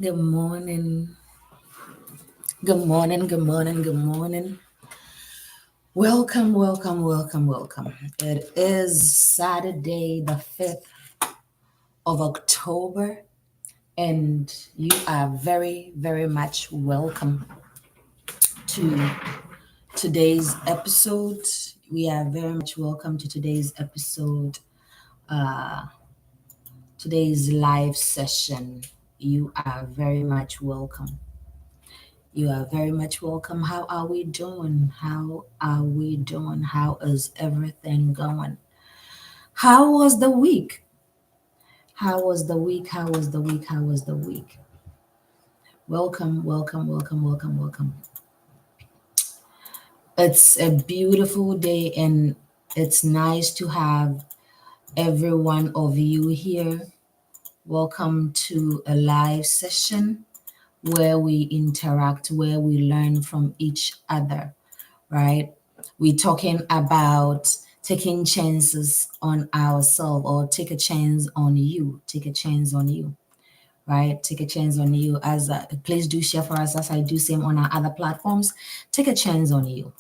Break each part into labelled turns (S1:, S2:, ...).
S1: Good morning. Good morning. Good morning. Good morning. Welcome, welcome, welcome, welcome. It is Saturday, the 5th of October, and you are very, very much welcome to today's episode. We are very much welcome to today's episode, today's live session. You are very much welcome. You are very much welcome. How are we doing? How are we doing? How is everything going? How was the week? How was the week? How was the week? How was the week? Welcome, welcome, welcome, welcome, welcome. It's a beautiful day and it's nice to have every one of you here. Welcome to a live session where we interact, where we learn from each other, right? We're talking about taking chances on ourselves or take a chance on you. Take a chance on you, right? Take a chance on you. Please do share for us as I do same on our other platforms. Take a chance on you,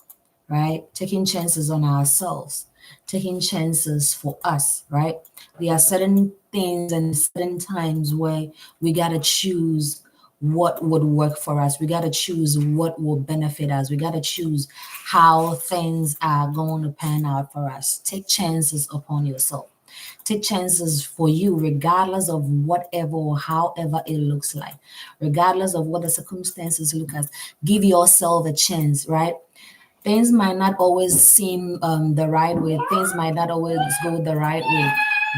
S1: right? Taking chances on ourselves, taking chances for us, right? There are certain things and certain times where we got to choose what would work for us. We got to choose what will benefit us. We got to choose how things are going to pan out for us. Take chances upon yourself. Take chances for you, regardless of whatever or however it looks like, regardless of what the circumstances look as. Give yourself a chance, right? Things might not always seem the right way. Things might not always go the right way,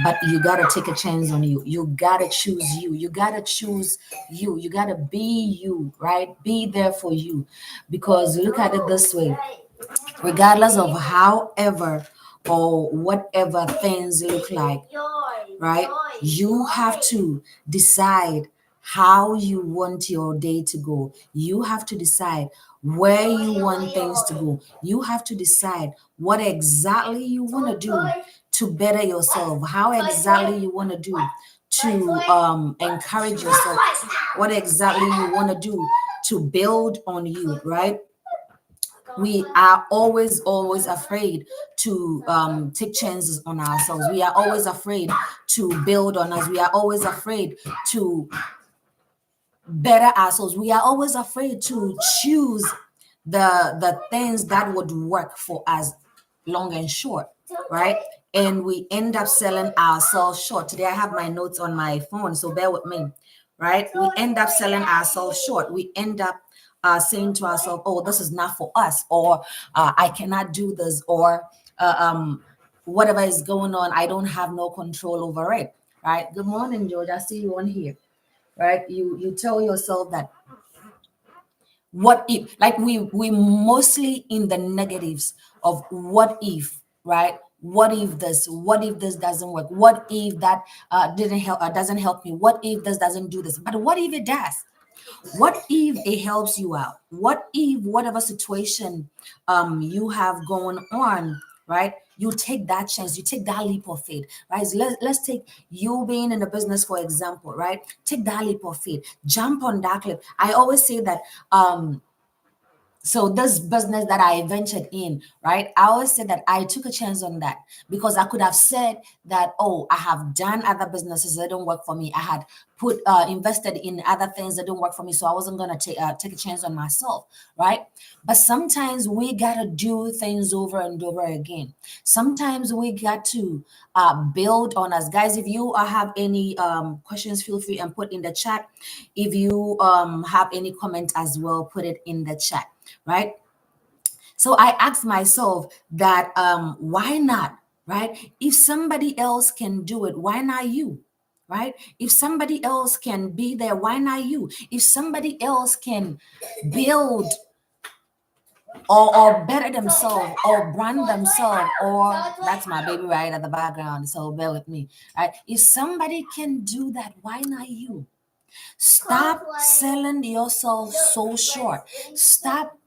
S1: but you gotta take a chance on you. You gotta choose you. You gotta choose you. You gotta be you, right? Be there for you. Because look at it this way, regardless of however or whatever things look like, right? You have to decide how you want your day to go. You have to decide where you want things to go. You have to decide what exactly you want to do to better yourself, how exactly you want to do to encourage yourself, what exactly you want to do to build on you, right? We are always afraid to take chances on ourselves. We are always afraid to build on us. We are always afraid to better ourselves. We are always afraid to choose the things that would work for us long and short, right? And we end up selling ourselves short. Today I have my notes on my phone, so bear with me, right? We end up selling ourselves short. We end up saying to ourselves, oh, this is not for us, or I cannot do this, or whatever is going on, I don't have no control over it, right? Good morning, George. I see you on here, right? You tell yourself that what if, like we mostly in the negatives of what if, right? What if this doesn't work? What if that didn't help, doesn't help me? What if this doesn't do this? But what if it does? What if it helps you out? What if whatever situation you have going on, right? You take that chance, you take that leap of faith, right? So let's take you being in the business, for example, right? Take that leap of faith, jump on that cliff. I always say that so this business that I ventured in, right? I always said that I took a chance on that because I could have said that, oh, I have done other businesses that don't work for me. I had put invested in other things that don't work for me, so I wasn't gonna take a chance on myself, right? But sometimes we gotta do things over and over again. Sometimes we got to build on us, guys. If you have any questions, feel free and put in the chat. If you have any comment as well, put it in the chat, right? So I asked myself that why not, right? If somebody else can do it, why not you? Right? If somebody else can be there, why not you? If somebody else can build or better themselves or brand themselves, or that's my baby right at the background, so bear with me, right? If somebody can do that, why not you? Stop selling yourself so short. Stop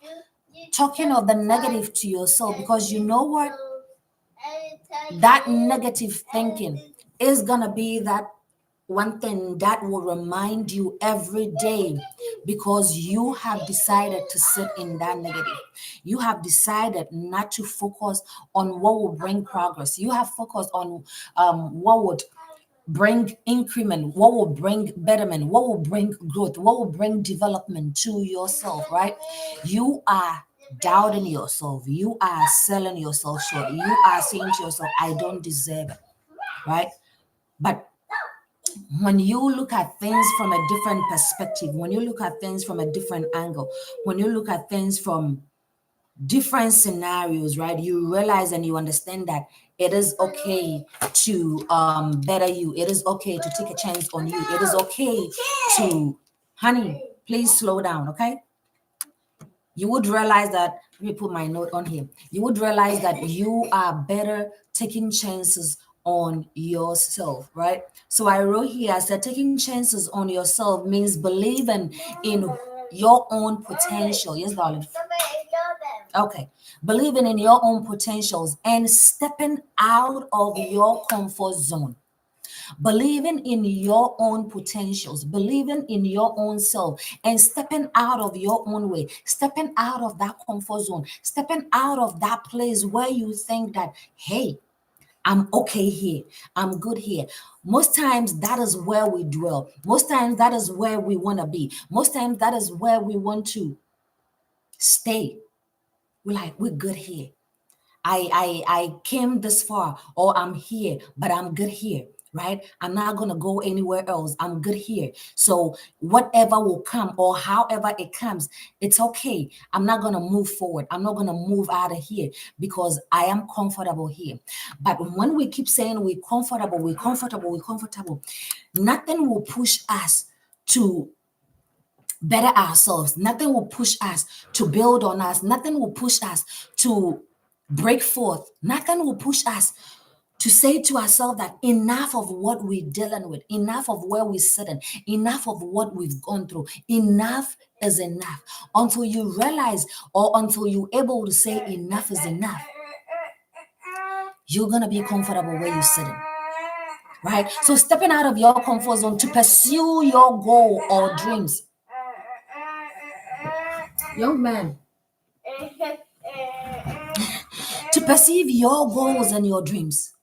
S1: talking of the negative to yourself, because you know what, that negative thinking is gonna be that one thing that will remind you every day, because you have decided to sit in that negative. You have decided not to focus on what will bring progress. You have focused on what would bring increment, what will bring betterment, what will bring growth, what will bring development to yourself, right? You are doubting yourself. You are selling yourself short. You are saying to yourself, I don't deserve it, right? But when you look at things from a different perspective, when you look at things from a different angle, when you look at things from different scenarios, right, you realize and you understand that it is okay to better you. It is okay to take a chance on you. It is okay to, honey, please slow down, okay? You would realize that, let me put my note on here. You would realize that you are better taking chances on yourself, right? So I wrote here, I said, taking chances on yourself means believing in your own potential. Yes, darling. Okay. Believing in your own potentials and stepping out of your comfort zone. Believing in your own potentials, believing in your own self, and stepping out of your own way, stepping out of that comfort zone, stepping out of that place where you think that, hey, I'm okay here. I'm good here. Most times that is where we dwell. Most times that is where we want to be. Most times that is where we want to stay. We're like, we're good here. I came this far, or I'm here, but I'm good here, right? I'm not gonna go anywhere else. I'm good here. So whatever will come or however it comes, it's okay. I'm not gonna move forward. I'm not gonna move out of here because I am comfortable here. But when we keep saying we're comfortable, we're comfortable, we're comfortable, nothing will push us to better ourselves. Nothing will push us to build on us. Nothing will push us to break forth. Nothing will push us to say to ourselves that enough of what we're dealing with, enough of where we're sitting, enough of what we've gone through, enough is enough. Until you realize, or until you're able to say enough is enough, you're going to be comfortable where you're sitting. Right? So stepping out of your comfort zone to pursue your goal or dreams. Young man, to perceive your goals and your dreams,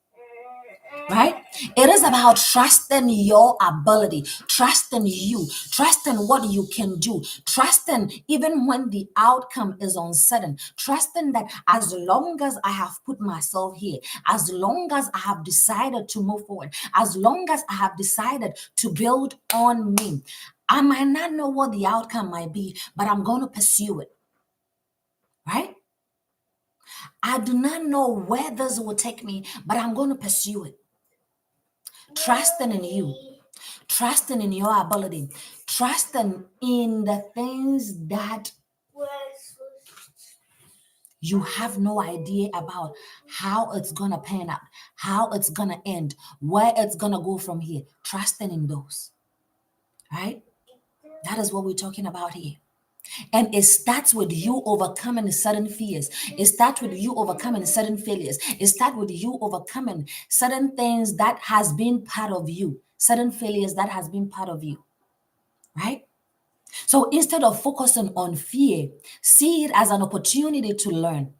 S1: right? It is about trusting your ability, trusting you, trusting what you can do, trusting even when the outcome is uncertain, trusting that as long as I have put myself here, as long as I have decided to move forward, as long as I have decided to build on me, I might not know what the outcome might be, but I'm going to pursue it, right? I do not know where this will take me, but I'm going to pursue it. Trusting in you, trusting in your ability, trusting in the things that you have no idea about how it's going to pan out, how it's going to end, where it's going to go from here. Trusting in those, right? That is what we're talking about here. And it starts with you overcoming certain fears. It starts with you overcoming certain failures. It starts with you overcoming certain things that has been part of you, certain failures that has been part of you, right? So instead of focusing on fear, see it as an opportunity to learn,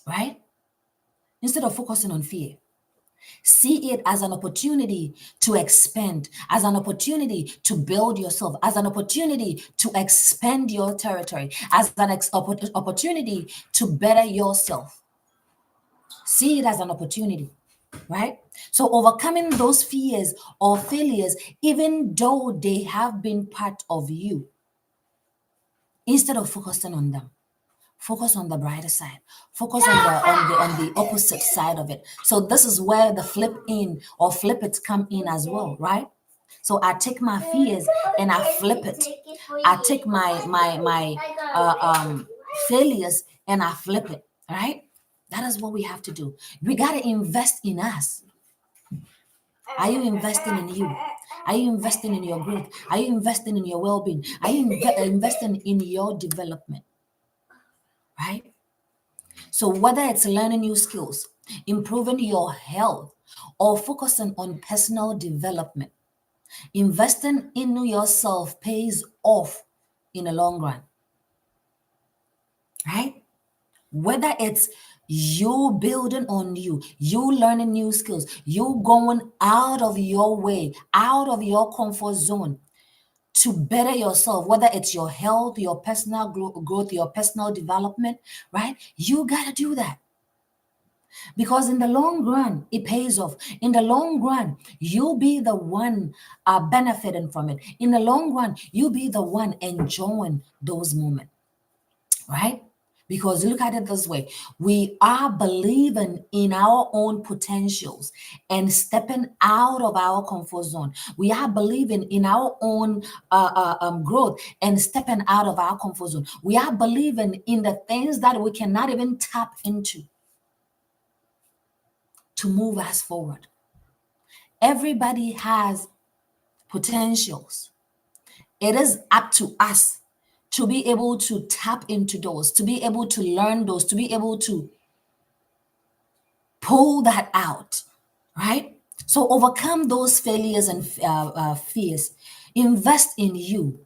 S1: right? Instead of focusing on fear, see it as an opportunity to expand, as an opportunity to build yourself, as an opportunity to expand your territory, as an opportunity to better yourself. See it as an opportunity, right? So overcoming those fears or failures, even though they have been part of you, instead of focusing on them, focus on the brighter side, focus on the opposite side of it. So this is where the flip in or flip it come in as well, right? So I take my fears and I flip it. I take my failures and I flip it, right? That is what we have to do. We got to invest in us. Are you investing in you? Are you investing in your growth? Are you investing in your well-being? Are you investing in your development? Right? So whether it's learning new skills, improving your health, or focusing on personal development. Investing in yourself pays off in the long run, right? Whether it's you building on you, you learning new skills, you going out of your way, out of your comfort zone to better yourself, whether it's your health, your personal growth, your personal development, right? You got to do that because in the long run, it pays off. In the long run, you'll be the one benefiting from it. In the long run, you'll be the one enjoying those moments, right? Because look at it this way, we are believing in our own potentials and stepping out of our comfort zone. We are believing in our own growth and stepping out of our comfort zone. We are believing in the things that we cannot even tap into to move us forward. Everybody has potentials. It is up to us to be able to tap into those, to be able to learn those, to be able to pull that out, right? So overcome those failures and fears. Invest in you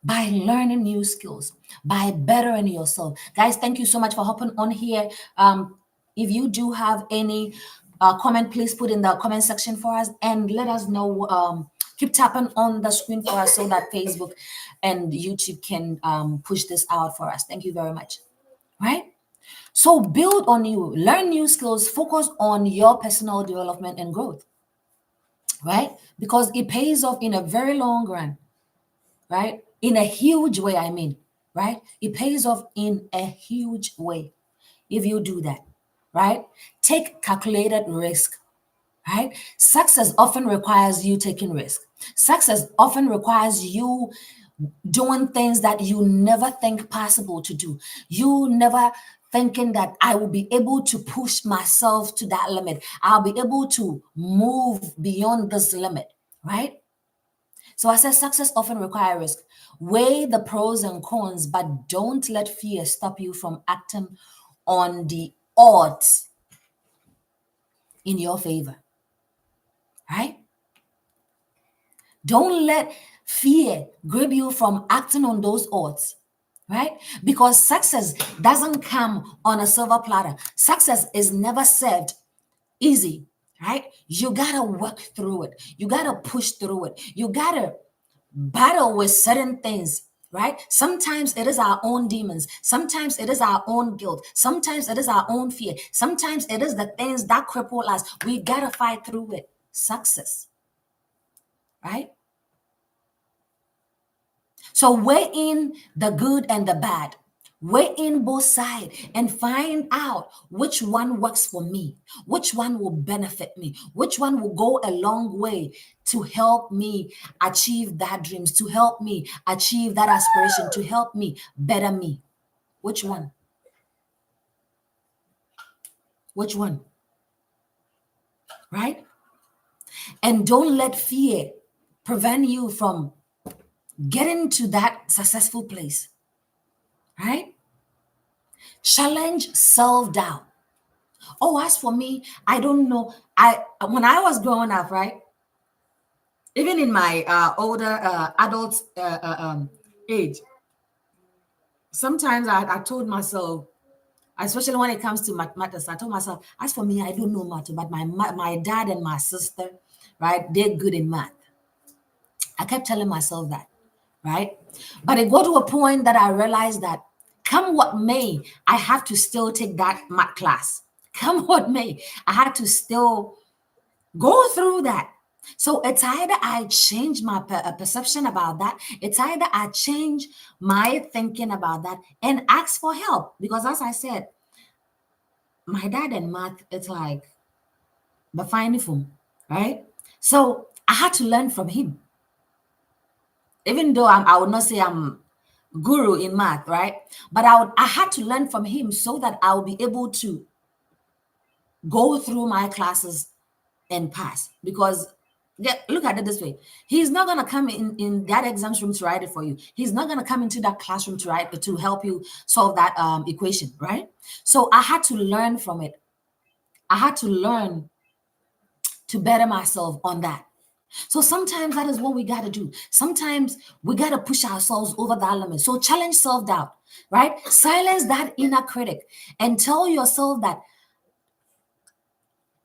S1: by learning new skills, by bettering yourself. Guys, thank you so much for hopping on here. If you do have any comment, please put in the comment section for us and let us know. Keep tapping on the screen for us so that Facebook and YouTube can push this out for us. Thank you very much. Right? So build on you, learn new skills, focus on your personal development and growth, right? Because it pays off in a very long run, right? In a huge way, I mean, right? It pays off in a huge way if you do that, right? Take calculated risk, right? Success often requires you taking risk. Success often requires you doing things that you never think possible to do. You never thinking that I will be able to push myself to that limit. I'll be able to move beyond this limit, right? So I said success often requires risk. Weigh the pros and cons, but don't let fear stop you from acting on the odds in your favor, right? Don't let fear grip you from acting on those odds, right? Because success doesn't come on a silver platter. Success is never served easy, right? You gotta work through it. You gotta push through it. You gotta battle with certain things, right? Sometimes it is our own demons. Sometimes it is our own guilt. Sometimes it is our own fear. Sometimes it is the things that cripple us. We gotta fight through it. Success, right? So weigh in the good and the bad. Weigh in both sides and find out which one works for me, which one will benefit me, which one will go a long way to help me achieve that dreams, to help me achieve that aspiration, to help me better me. Which one? Which one? Right? And don't let fear prevent you from getting to that successful place. Right? Challenge self-doubt. Oh, as for me, I don't know. I when I was growing up, right? Even in my older adult age, sometimes I told myself, especially when it comes to mathematics, I told myself, as for me, I don't know math, but my dad and my sister, right, they're good in math. I kept telling myself that, right? But it got to a point that I realized that come what may, I have to still take that math class. Come what may, I had to still go through that. So it's either I change my perception about that, it's either I change my thinking about that and ask for help. Because as I said, my dad and math, it's like the fine form, right? So I had to learn from him. Even though I would not say I'm guru in math, right? But I had to learn from him so that I will be able to go through my classes and pass. Because look at it this way, he's not going to come in that exams room to write it for you. He's not going to come into that classroom to write to help you solve that equation, right? So I had to learn from it. I had to learn to better myself on that. So sometimes that is what we got to do. Sometimes we got to push ourselves over that limit. So challenge self doubt, right? Silence that inner critic and tell yourself that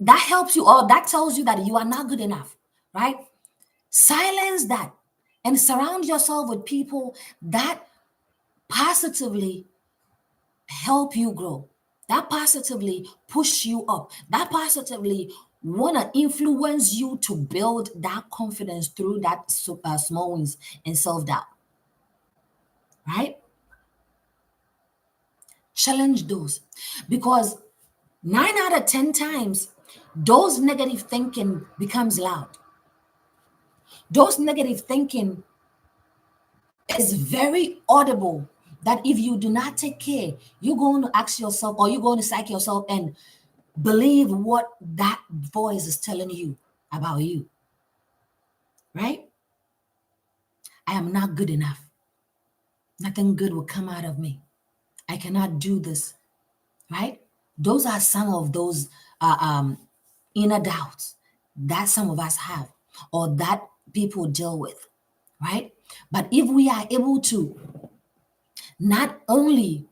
S1: that helps you, or that tells you that you are not good enough, right? Silence that and surround yourself with people that positively help you grow, that positively push you up, that positively want to influence you to build that confidence through that small wins and self-doubt, right? Challenge those, because 9 out of 10 times those negative thinking becomes loud. Those negative thinking is very audible, that if you do not take care, you're going to ask yourself, or you're going to psych yourself and believe what that voice is telling you about you, right? I am not good enough. Nothing good will come out of me. I cannot do this, right? Those are some of those uh, um, inner doubts that some of us have, or that people deal with, right? But if we are able to not only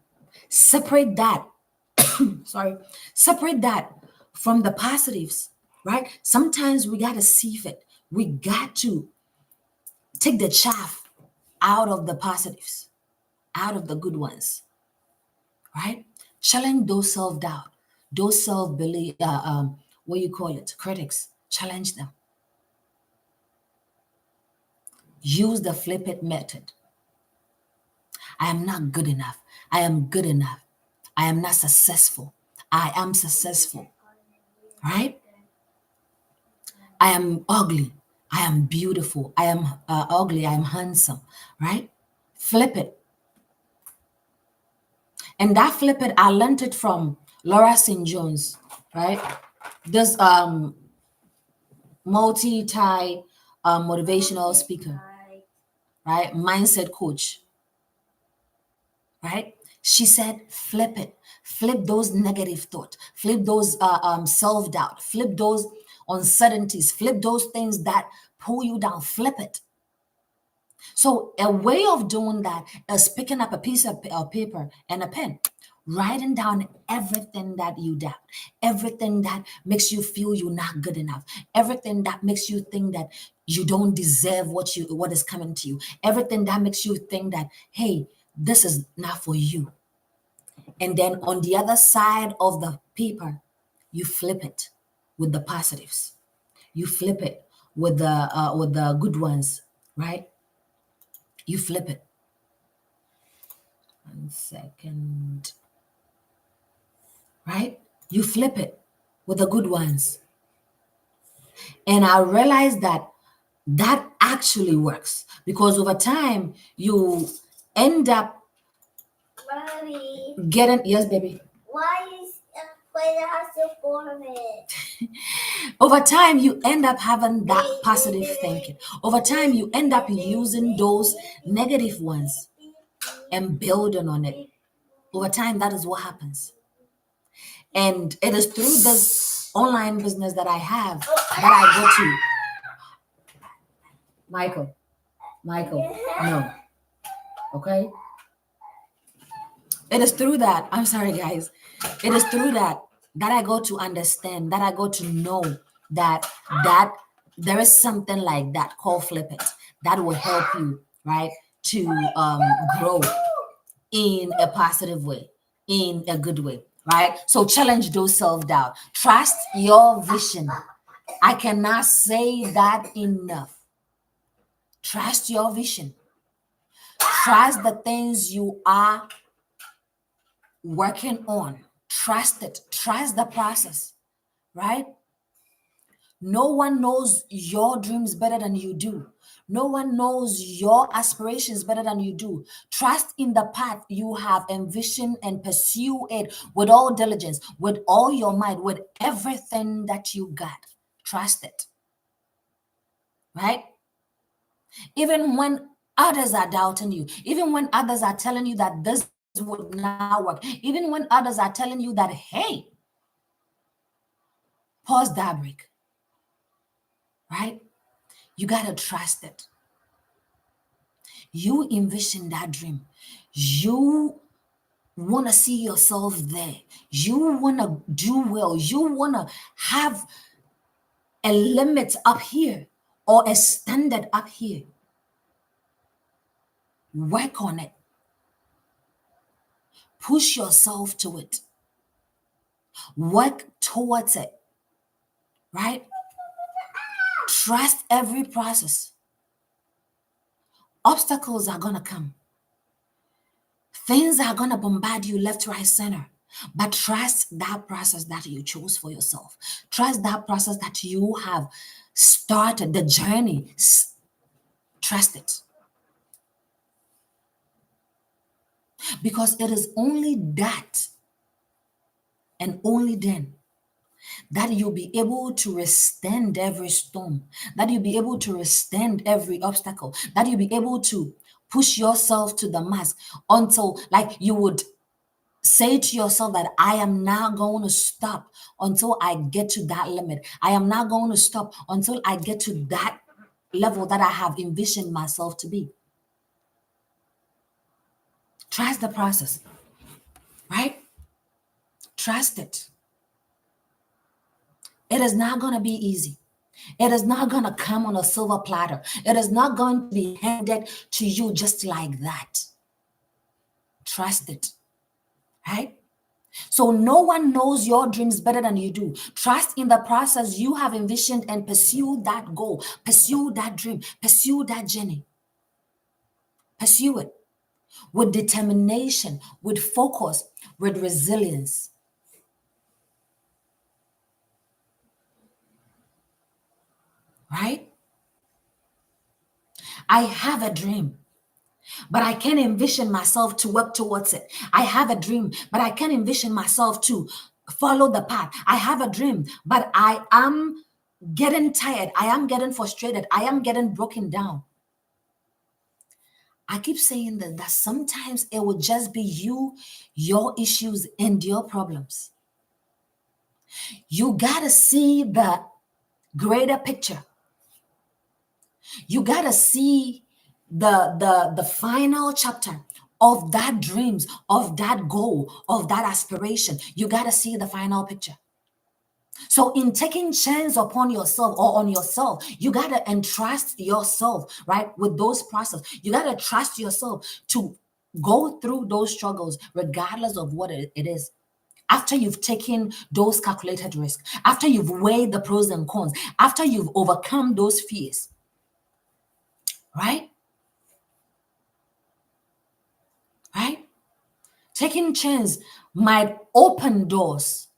S1: separate that, sorry, separate that from the positives, right? Sometimes we got to sieve it. We got to take the chaff out of the positives, out of the good ones, right? Challenge those self doubt, those self belief, what you call it, critics. Challenge them. Use the flip it method. I am not good enough. I am good enough. I am not successful. I am successful, right? I am ugly. I am beautiful. I am ugly. I am handsome, right? Flip it. And that flip it, I learned it from Laura St. Jones, right? This multi-tie motivational speaker, right? Mindset coach, right? She said, flip it. Flip those negative thoughts. Flip those self-doubt. Flip those uncertainties. Flip those things that pull you down. Flip it. So a way of doing that is picking up a piece of paper and a pen, writing down everything that you doubt, everything that makes you feel you're not good enough, everything that makes you think that you don't deserve what is coming to you, everything that makes you think that, hey, this is not for you. And then on the other side of the paper, you flip it with the positives. You flip it with the good ones, right? You flip it. 1 second. Right? You flip it with the good ones. And I realized that that actually works, because over time you end up
S2: Mommy,
S1: getting, yes, baby.
S2: why is Equator has to form it?
S1: Over time you end up having that positive thinking. Over time you end up using those negative ones and building on it. Over time, that is what happens. And it is through this online business that I have that I go to. Michael, no. Okay? It is through that. I'm sorry, guys. It is through that I go to understand, that I go to know that there is something like that called flip it that will help you, right, to grow in a positive way, in a good way, right? So challenge those self-doubt. Trust your vision. I cannot say that enough. Trust your vision. Trust the things you are working on. Trust it. Trust the process, right? No one knows your dreams better than you do. No one knows your aspirations better than you do. Trust in the path you have envisioned and pursue it with all diligence, with all your might, with everything that you got. Trust it, right? Even when others are doubting you, even when others are telling you that this would not work, even when others are telling you that, hey, pause that break. right? You got to trust it. You envision that dream. You want to see yourself there. You want to do well. You want to have a limit up here or a standard up here. Work on it. Push yourself to it. Work towards it, right? Trust every process. Obstacles are going to come. Things are going to bombard you left, right, center. But trust that process that you chose for yourself. Trust that process that you have started, the journey. Trust it. Because it is only that and only then that you'll be able to withstand every storm, that you'll be able to withstand every obstacle, that you'll be able to push yourself to the max until, like, you would say to yourself that I am not going to stop until I get to that limit. I am not going to stop until I get to that level that I have envisioned myself to be. Trust the process, right? Trust it. It is not going to be easy. It is not going to come on a silver platter. It is not going to be handed to you just like that. Trust it, right? So no one knows your dreams better than you do. Trust in the process you have envisioned and pursue that goal, pursue that dream, pursue that journey. Pursue it with determination, with focus, with resilience. Right? I have a dream, but I can't envision myself to work towards it. I have a dream, but I can't envision myself to follow the path. I have a dream, but I am getting tired. I am getting frustrated. I am getting broken down. I keep saying that sometimes it will just be you, your issues, and your problems. You got to see the greater picture. You got to see the final chapter of that dreams, of that goal, of that aspiration. You got to see the final picture. So in taking chance upon yourself or on yourself, you got to entrust yourself, right, with those processes. You got to trust yourself to go through those struggles regardless of what it is. After you've taken those calculated risks, after you've weighed the pros and cons, after you've overcome those fears, right? Right? Taking chance might open doors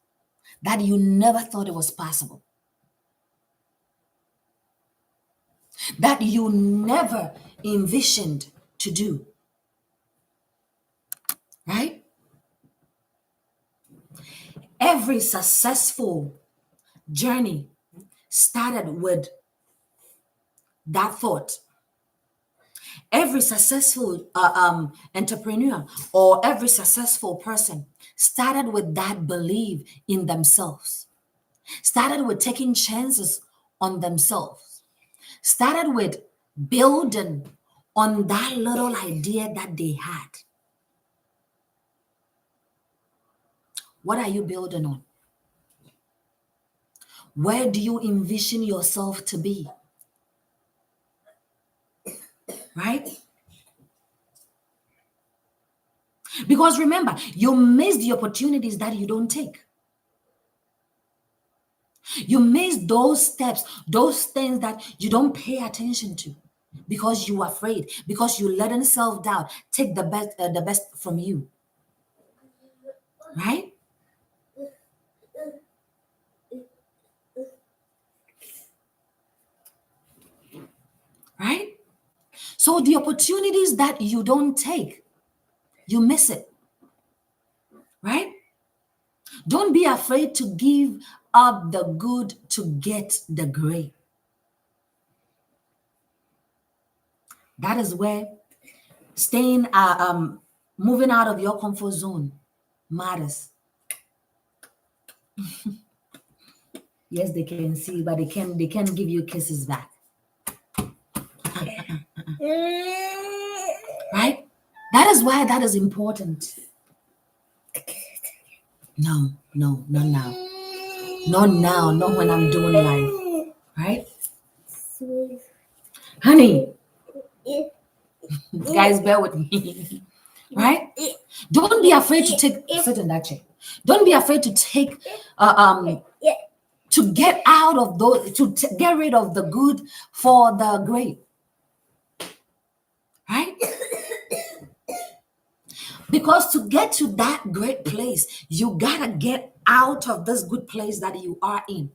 S1: that you never thought it was possible, that you never envisioned to do, right? Every successful journey started with that thought. Every successful entrepreneur or every successful person started with that belief in themselves, started with taking chances on themselves, started with building on that little idea that they had. What are you building on? Where do you envision yourself to be? Right? Because remember, you miss the opportunities that you don't take. You miss those steps, those things that you don't pay attention to because you are afraid, because you letting self-doubt take the best from you. Right? Right? So the opportunities that you don't take, you miss it. Right? Don't be afraid to give up the good to get the great. That is where staying, moving out of your comfort zone matters. Yes, they can see, but they can't give you kisses back. Right? That is why that is important. No, no, not now. Not now, not when I'm doing life. Right? Honey, guys, bear with me. Right? Don't be afraid to sit in that chair. Don't be afraid to take to get out of those, get rid of the good for the great. Right? Because to get to that great place, you gotta get out of this good place that you are in.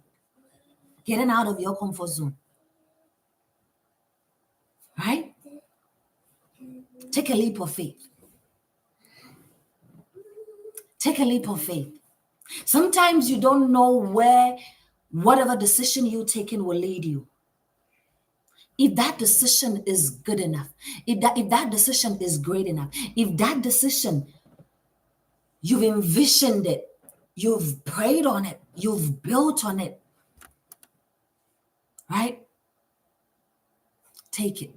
S1: Getting out of your comfort zone. Right? Take a leap of faith. Take a leap of faith. Sometimes you don't know where whatever decision you're taking will lead you. If that decision is good enough, if that decision is great enough, if that decision you've envisioned it, you've prayed on it, you've built on it, right? Take it.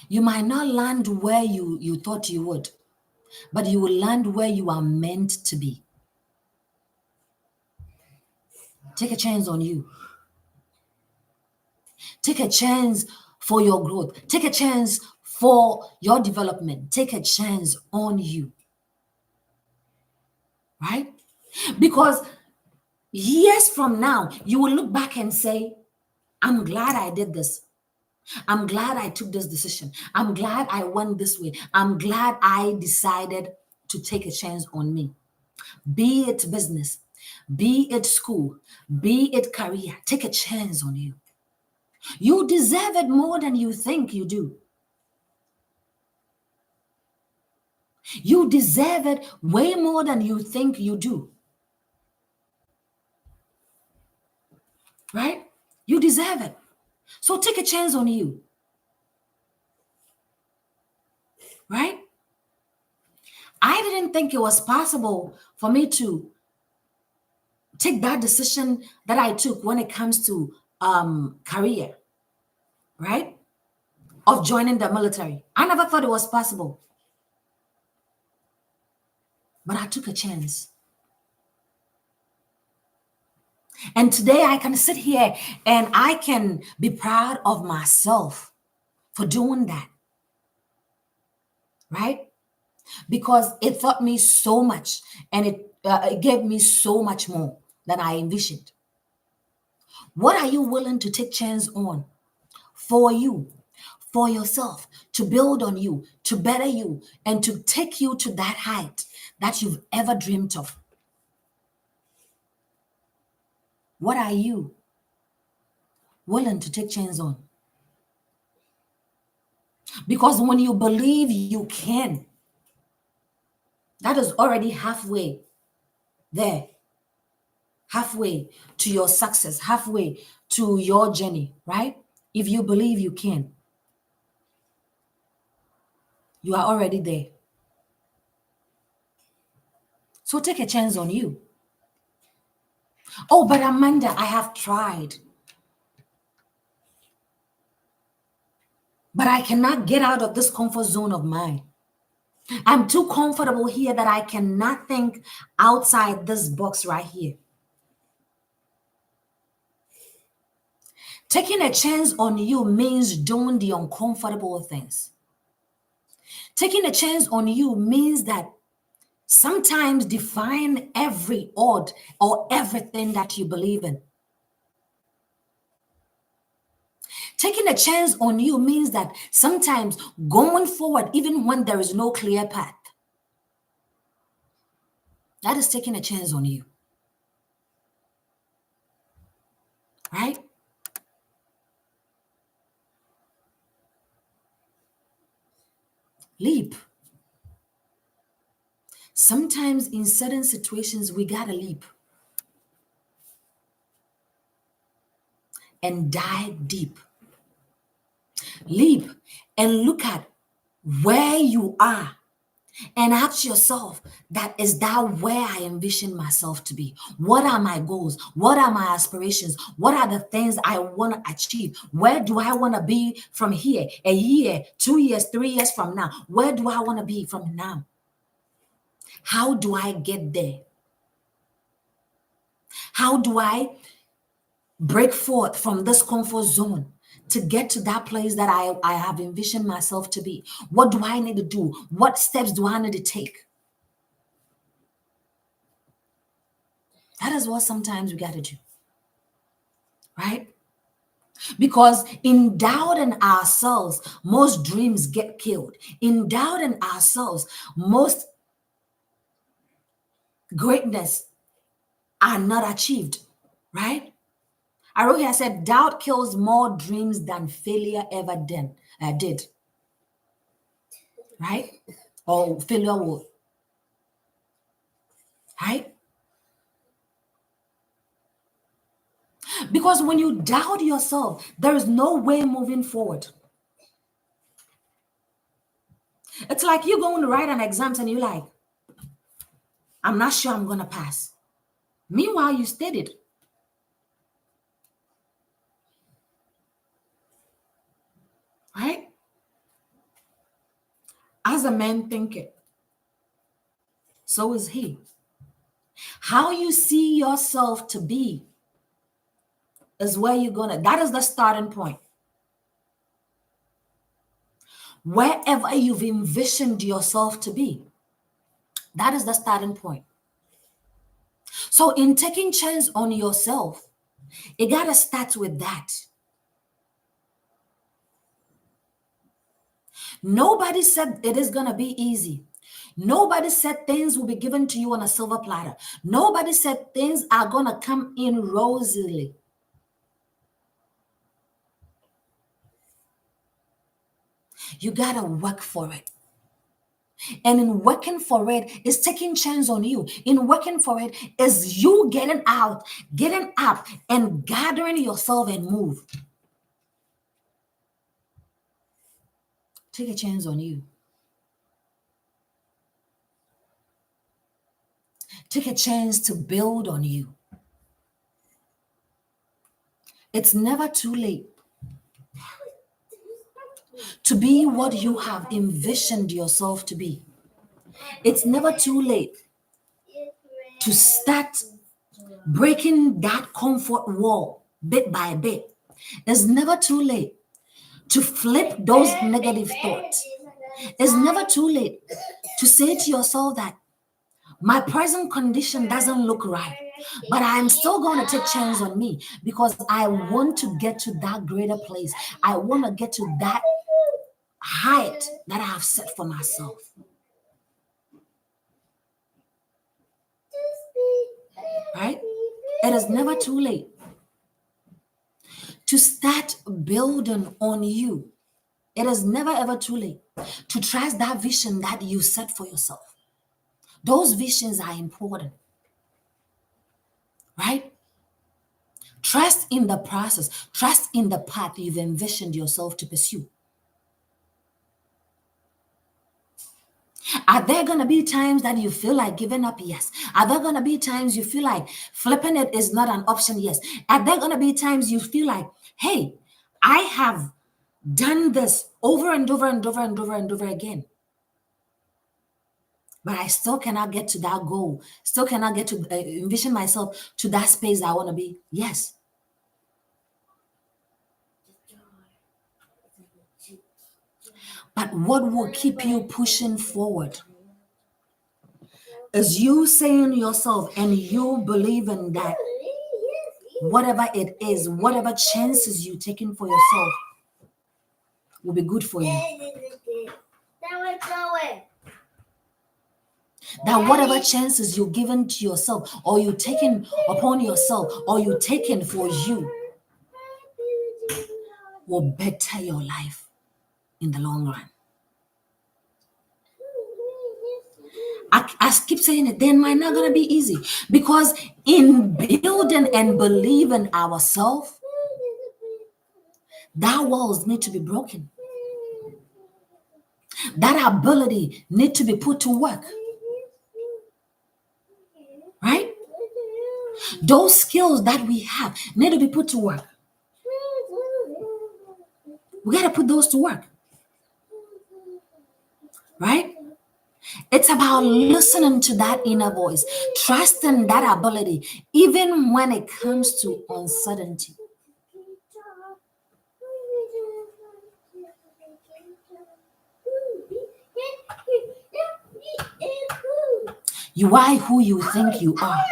S1: You might not land where you thought you would, but you will land where you are meant to be. Take a chance on you. Take a chance for your growth. Take a chance for your development. Take a chance on you. Right? Because years from now, you will look back and say, I'm glad I did this. I'm glad I took this decision. I'm glad I went this way. I'm glad I decided to take a chance on me. Be it business, be it school, be it career. Take a chance on you. You deserve it more than you think you do. You deserve it way more than you think you do. Right? You deserve it. So take a chance on you. Right? I didn't think it was possible for me to take that decision that I took when it comes to career, right? Of joining the military. I never thought it was possible. But I took a chance. And today I can sit here and I can be proud of myself for doing that. Right? Because it taught me so much and it gave me so much more than I envisioned. What are you willing to take chance on for you, for yourself, to build on you, to better you, and to take you to that height that you've ever dreamed of? What are you willing to take chance on? Because when you believe you can, that is already halfway there, halfway to your success, halfway to your journey, right? If you believe you can, you are already there. So take a chance on you. Oh, but Amanda, I have tried. But I cannot get out of this comfort zone of mine. I'm too comfortable here that I cannot think outside this box right here. Taking a chance on you means doing the uncomfortable things. Taking a chance on you means that sometimes defying every odd or everything that you believe in. Taking a chance on you means that sometimes going forward, even when there is no clear path, that is taking a chance on you. Right? Leap. Sometimes in certain situations, we gotta leap and dive deep. Leap and look at where you are and ask yourself, that is that where I envision myself to be? What are my goals? What are my aspirations? What are the things I want to achieve? Where do I want to be from here? A year, 2 years, 3 years from now? Where do I want to be from now? How do I get there? How do I break forth from this comfort zone to get to that place that I have envisioned myself to be? What do I need to do? What steps do I need to take? That is what sometimes we got to do, right? Because in doubting ourselves, most dreams get killed. In doubting ourselves, most greatness are not achieved, right? I wrote here, I said, doubt kills more dreams than failure ever did, right? Or failure would, right? Because when you doubt yourself, there is no way moving forward. It's like you're going to write an exam and you're like, I'm not sure I'm going to pass. Meanwhile, you studied. Right? As a man thinketh, so is he. How you see yourself to be is where you're gonna, that is the starting point. Wherever you've envisioned yourself to be, that is the starting point. So in taking chance on yourself, it gotta start with that. Nobody said it is gonna be easy. Nobody said things will be given to you on a silver platter. Nobody said things are gonna come in rosily. You gotta work for it. And in working for it is taking chance on you. In working for it is you getting out, getting up, and gathering yourself and move. Take a chance on you. Take a chance to build on you. It's never too late to be what you have envisioned yourself to be. It's never too late to start breaking that comfort wall bit by bit. It's never too late to flip those negative thoughts. It's never too late to say to yourself that my present condition doesn't look right, but I'm still going to take chance on me because I want to get to that greater place. I want to get to that height that I have set for myself. Right? It is never too late to start building on you. It is never ever too late to trust that vision that you set for yourself. Those visions are important, right? Trust in the process, trust in the path you've envisioned yourself to pursue. Are there going to be times that you feel like giving up? Yes. Are there going to be times you feel like flipping it is not an option? Yes. Are there going to be times you feel like, hey, I have done this over and over and over and over and over again, but I still cannot get to that goal, still cannot get to envision myself to that space I want to be? Yes. But what will keep you pushing forward is you saying to yourself and you believing that whatever it is, whatever chances you're taking for yourself will be good for you. That whatever chances you're giving to yourself or you're taking upon yourself or you're taking for you will better your life in the long run. I keep saying it, then might not gonna be easy because in building and believing ourselves, that walls need to be broken. That ability need to be put to work, right? Those skills that we have need to be put to work. We got to put those to work, right? It's about listening to that inner voice, trusting that ability, even when it comes to uncertainty. You are who you think you are.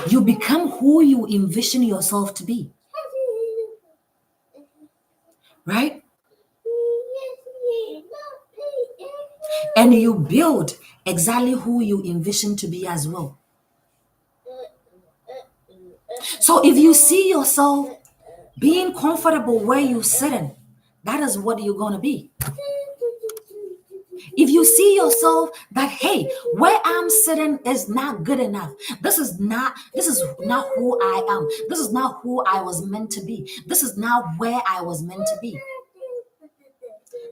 S1: You become who you envision yourself to be, right? And you build exactly who you envision to be as well. So if you see yourself being comfortable where you're sitting, that is what you're going to be. If you see yourself that, hey, where I'm sitting is not good enough. This is not who I am. This is not who I was meant to be. This is not where I was meant to be.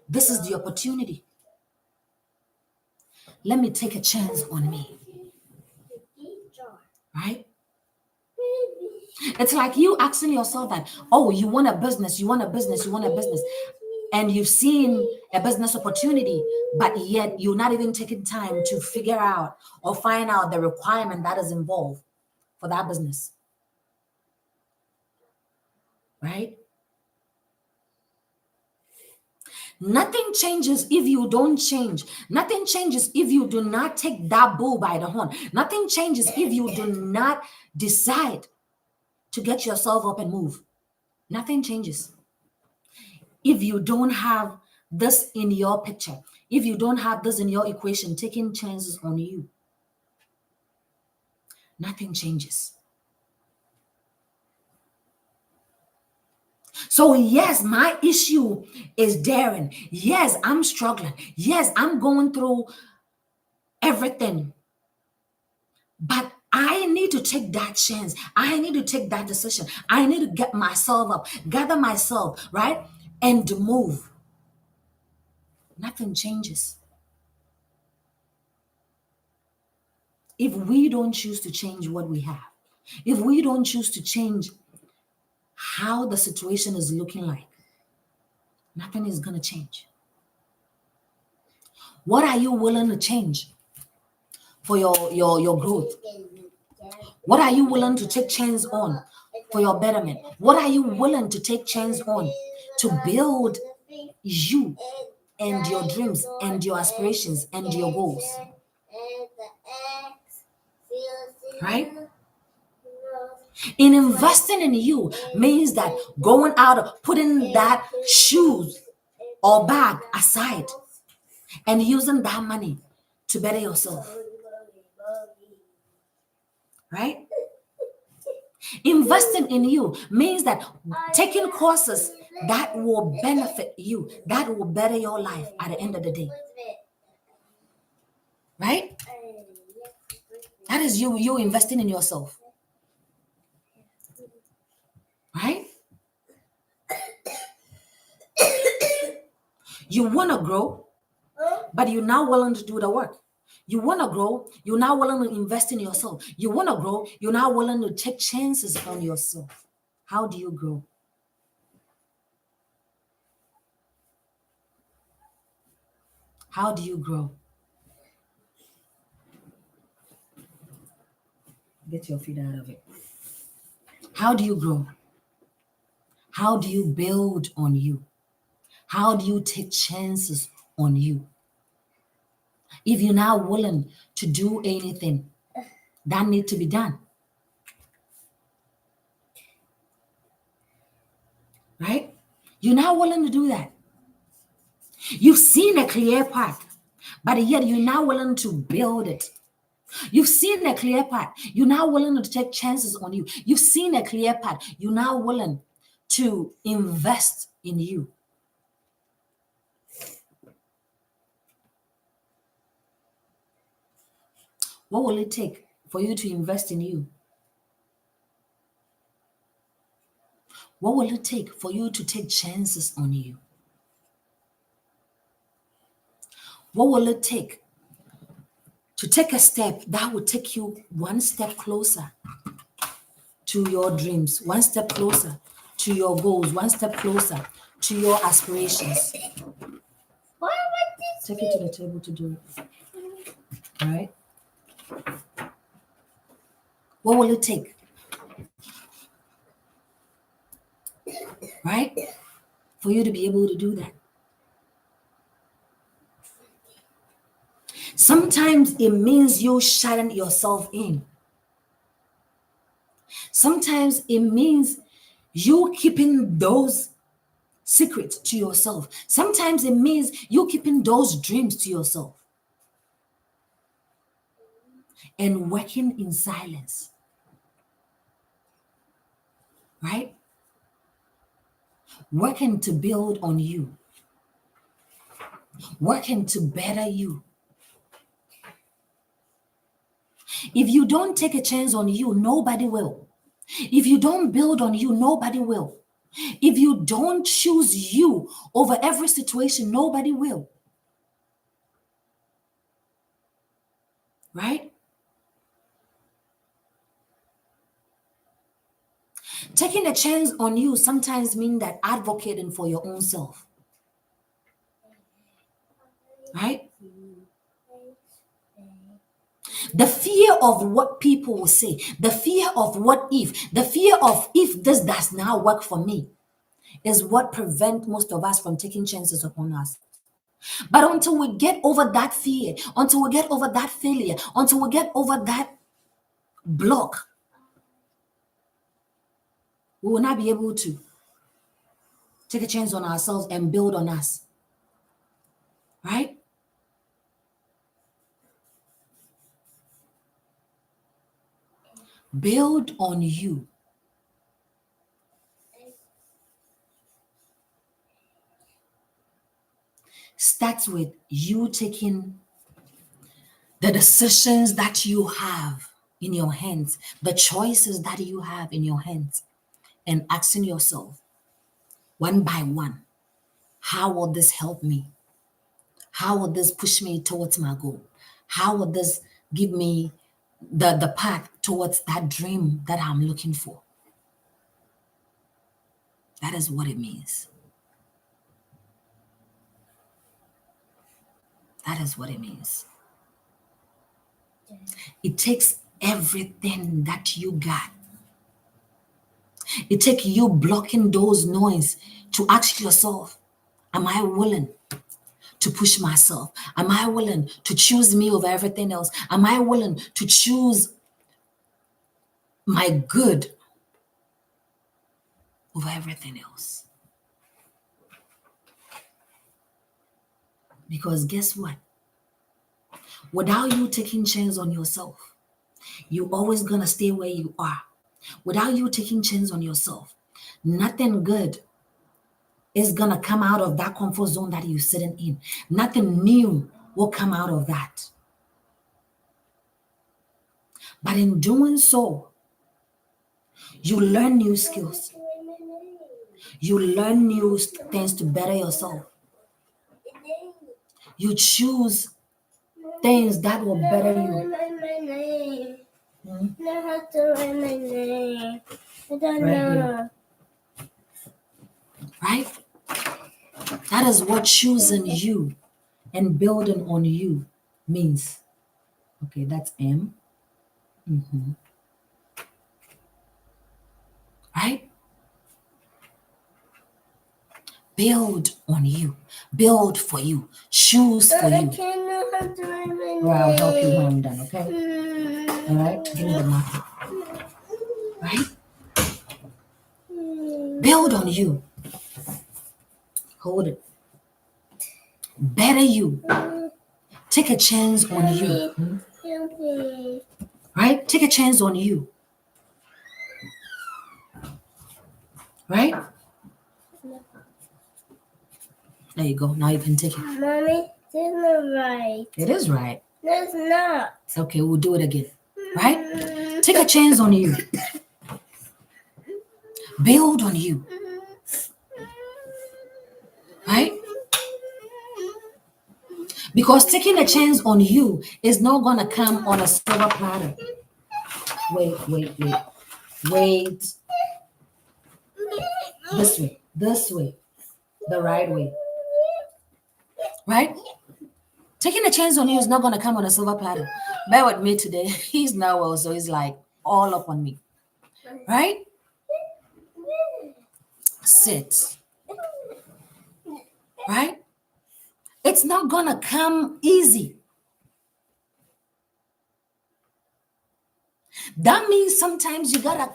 S1: This is the opportunity. Let me take a chance on me. Right? It's like you asking yourself that, oh, you want a business, you want a business, you want a business. And you've seen a business opportunity, but yet you're not even taking time to figure out or find out the requirement that is involved for that business. Right? Nothing changes if you don't change. Nothing changes if you do not take that bull by the horn. Nothing changes if you do not decide to get yourself up and move. Nothing changes. If you don't have this in your picture, if you don't have this in your equation, taking chances on you, nothing changes. So yes, my issue is daring. Yes, I'm struggling. Yes, I'm going through everything. But I need to take that chance. I need to take that decision. I need to get myself up, gather myself, right? And move. Nothing changes. If we don't choose to change what we have, if we don't choose to change how the situation is looking like, nothing is going to change. What are you willing to change for your growth? What are you willing to take chance on for your betterment? What are you willing to take chance on to build you and your dreams and your aspirations and your goals? Right? In investing in you means that going out, putting that shoes or bag aside and using that money to better yourself. Right? Investing in you means that taking courses that will benefit you, that will better your life at the end of the day. Right? That is you investing in yourself. Right? You want to grow, but you're not willing to do the work. You want to grow, you're not willing to invest in yourself. You want to grow, you're not willing to take chances on yourself. How do you grow? How do you grow? Get your feet out of it. How do you grow? How do you build on you? How do you take chances on you? If you're not willing to do anything that needs to be done, right? You're not willing to do that. You've seen a clear path, but yet you're not willing to build it. You've seen a clear path. You're not willing to take chances on you. You've seen a clear path. You're not willing to invest in you. What will it take for you to invest in you? What will it take for you to take chances on you? What will it take to take a step that will take you one step closer to your dreams, one step closer to your goals, one step closer to your aspirations?
S2: What about this?
S1: Take it to the table to do it. All right? What will it take? Right? For you to be able to do that. Sometimes it means you shutting yourself in. Sometimes it means you keeping those secrets to yourself. Sometimes it means you keeping those dreams to yourself and working in silence. Right? Working to build on you, working to better you. If you don't take a chance on you, nobody will. If you don't build on you, nobody will. If you don't choose you over every situation, nobody will. Right? Taking a chance on you sometimes means that advocating for your own self. Right? The fear of what people will say, the fear of what if, the fear of if this does not work for me is what prevents most of us from taking chances upon us. But until we get over that fear, until we get over that failure, until we get over that block, we will not be able to take a chance on ourselves and build on us. Right? Build on you. Starts with you taking the decisions that you have in your hands, the choices that you have in your hands, and asking yourself one by one, how will this help me? How will this push me towards my goal? How will this give me the path towards that dream that I'm looking for? That is what it means. That is what it means. It takes everything that you got. It takes you blocking those noise to ask yourself, am I willing to push myself? Am I willing to choose me over everything else? Am I willing to choose my good over everything else? Because guess what? Without you taking chance on yourself, you're always gonna stay where you are. Without you taking chance on yourself, nothing good is gonna come out of that comfort zone that you're sitting in. Nothing new will come out of that. But in doing so, you learn new skills. You learn new things to better yourself. You choose things that will better you.
S2: I have to write my name. I don't
S1: Right
S2: know.
S1: here. Right? That is what choosing you and building on you means. Okay, that's M. Right? Build on you. Build for you. Choose for
S2: I
S1: you.
S2: can't know how to write my name.
S1: Well, I'll help you when I'm done, okay? All right? Give me the marker. Right? Build on you. Hold it. Better you. Take a chance on you.
S2: Okay.
S1: Right? Take a chance on you. Right? There you go. Now you can take it.
S2: Mommy, this is not right.
S1: It is right.
S2: That's not.
S1: Okay, we'll do it again. Right? Take a chance on you. Build on you. Right? Because taking a chance on you is not gonna come on a silver platter. Wait. This way, the right way, right? Taking a chance on you is not gonna come on a silver platter. Bear with me today. He's not well, so he's like all up on me, right? Sit, right? It's not gonna come easy. That means sometimes you gotta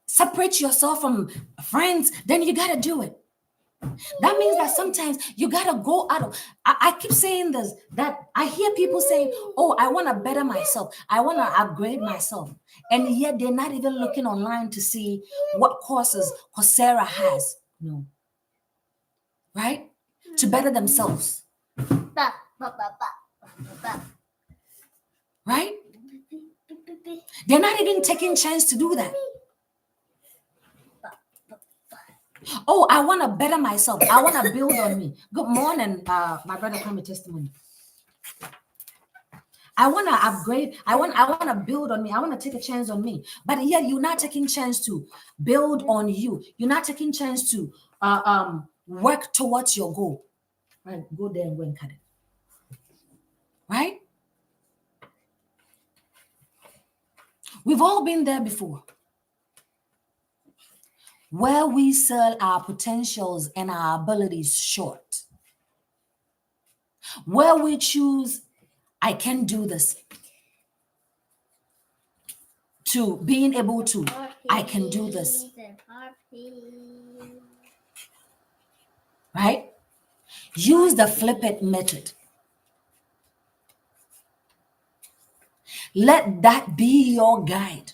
S1: separate yourself from friends, then you gotta do it. That means that sometimes you gotta go out of. I keep saying this, that I hear people saying, "Oh, I want to better myself. I want to upgrade myself," and yet they're not even looking online to see what courses Coursera has. No, right? To better themselves, right? They're not even taking chance to do that. Oh, I want to better myself. I want to build on me. Good morning, my brother. Come with testimony. I want to upgrade. I want to build on me. I want to take a chance on me. But yet you're not taking chance to build on you. You're not taking chance to work towards your goal. Right? Go there and go and cut it. Right? We've all been there before. Where we sell our potentials and our abilities short. Where we choose, I can do this, to being able to, I can do this. Right? Use the flip it method. Let that be your guide.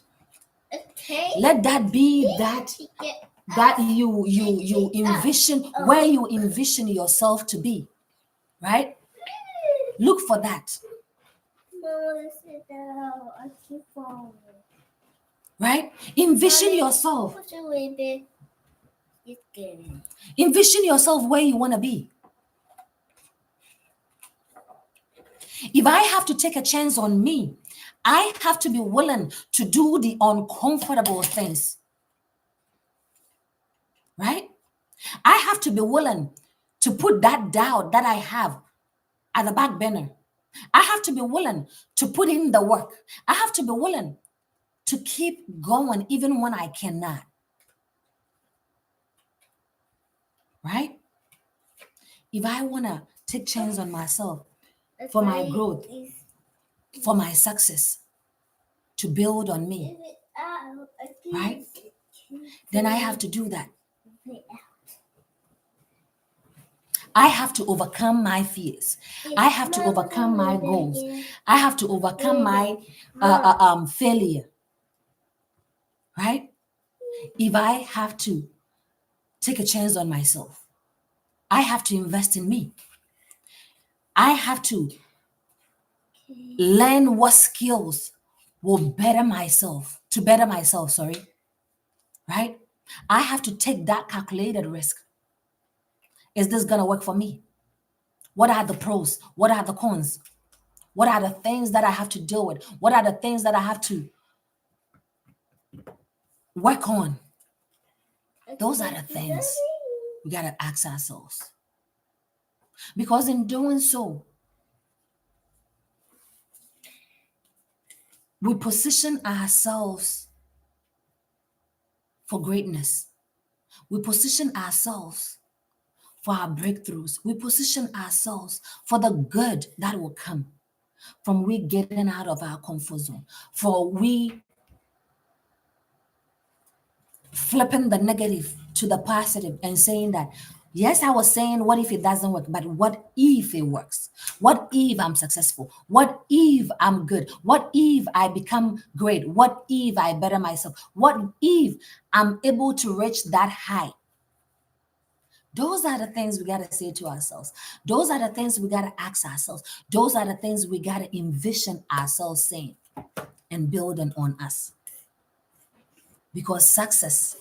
S2: Okay.
S1: Let that be that you envision, where you envision yourself to be. Right? Look for that. Right? Envision yourself. Envision yourself where you want to be. If I have to take a chance on me, I have to be willing to do the uncomfortable things. Right? I have to be willing to put that doubt that I have at the back burner. I have to be willing to put in the work. I have to be willing to keep going even when I cannot. Right? If I want to take chance on myself for my growth, for my success, to build on me, right? Then I have to do that. I have to overcome my fears. I have to overcome my goals. I have to overcome my failure. Right? If I have to take a chance on myself, I have to invest in me. I have to learn what skills will better myself, sorry. Right? I have to take that calculated risk. Is this going to work for me? What are the pros? What are the cons? What are the things that I have to deal with? What are the things that I have to work on? Those are the things we got to ask ourselves. Because in doing so, we position ourselves for greatness. We position ourselves for our breakthroughs. We position ourselves for the good that will come from we getting out of our comfort zone, for we flipping the negative to the positive and saying that, yes, I was saying, what if it doesn't work? But what if it works? What if I'm successful? What if I'm good? What if I become great? What if I better myself? What if I'm able to reach that high? Those are the things we got to say to ourselves. Those are the things we got to ask ourselves. Those are the things we got to envision ourselves saying and building on us. Because success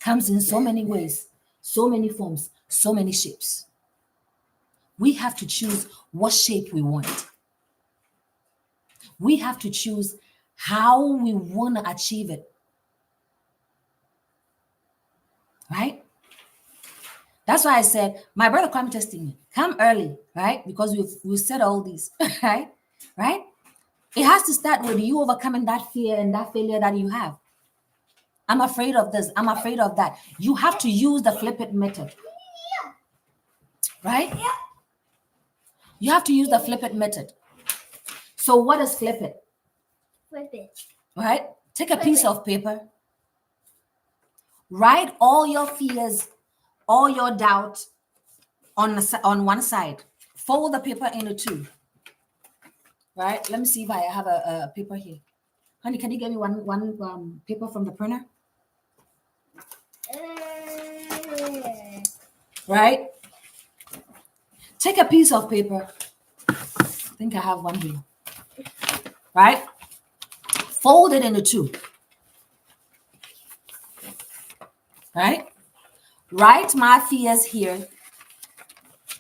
S1: comes in so many ways, so many forms, so many shapes. We have to choose what shape we want. We have to choose how we want to achieve it. Right? That's why I said, my brother come testing me. Come early, right? Because we've said all these, right? Right? It has to start with you overcoming that fear and that failure that you have. I'm afraid of this. I'm afraid of that. You have to use the flip it method. Right? You have to use the flip it method. So what is flip it?
S2: Flip it.
S1: Right? Take a piece of paper. Write all your fears, all your doubt on one side. Fold the paper into two. Right? Let me see if I have a paper here. Honey, can you get me one paper from the printer? Right? Take a piece of paper. I think I have one here. Right? Fold it into two. Right? Write my fears here.